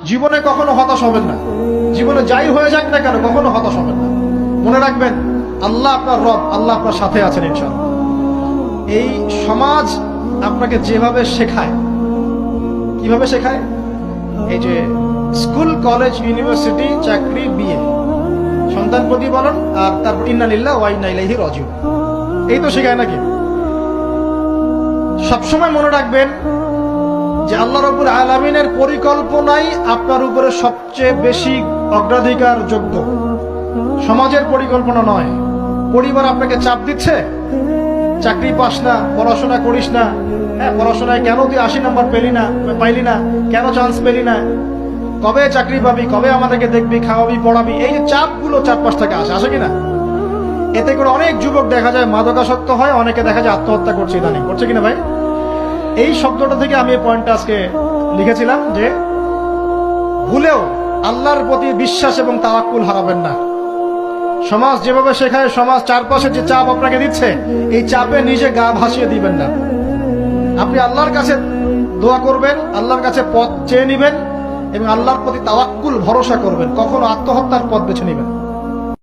জীবনে কখনো হতাশ হবেন না। জীবনে যাই হয়ে যাক না কেন কখনো হতাশ হবেন না। মনে রাখবেন আল্লাহ আপনার রব, আল্লাহ আপনার সাথে আছেন ইনশাআল্লাহ। এই সমাজ আপনাকে যেভাবে শেখায়, কিভাবে শেখায়, এই যে স্কুল, কলেজ, ইউনিভার্সিটি, চাকরি, বিয়ে, সন্তান প্রতিপালন, আর তারপর ইন্না লিল্লাহি ওয়া ইন্না ইলাইহি রাজিউন, এই তো শেখায় নাকি? সবসময় মনে রাখবেন যে আল্লাহ রাব্বুল আলামিনের পরিকল্পনাই আপনার উপরে সবচেয়ে বেশি অগ্রাধিকার যোগ্য, সমাজের পরিকল্পনা নয়। পরিবার আপনাকে চাপ দিচ্ছে, চাকরি পাস না, পড়াশোনা করিস না, হ্যাঁ পড়াশোনায় কেন তুই 80 নম্বর পাইলি না, কেন চান্স পেলি না, কবে চাকরি পাবি, কবে আমাদেরকে দেখবি, খাওয়াবি, পড়াবি, এই যে চাপগুলো চারপাশ থেকে আসে কিনা, এতে করে অনেক যুবক দেখা যায় মাদকাসক্ত হয়, অনেকে দেখা যায় আত্মহত্যা করছে, ইদানিং করছে কিনা ভাই? এই শব্দটা থেকে আমি এই পয়েন্টটা আজকে লিখেছিলাম যে ভুলেও আল্লাহর প্রতি বিশ্বাস এবং তাওয়াক্কুল হারাবেন না। সমাজ যেভাবে শেখায়, সমাজ চারপাশে যে চাপ আপনাকে দিচ্ছে, এই চাপে নিজে গা ভাসিয়ে দিবেন না। আপনি আল্লাহর কাছে দোয়া করবেন, আল্লাহর কাছে পথ চেয়ে নিবেন এবং আল্লাহর প্রতি তাওয়াক্কুল ভরসা করবেন। কখনো আত্মহত্যার পথ বেছে নিবেন।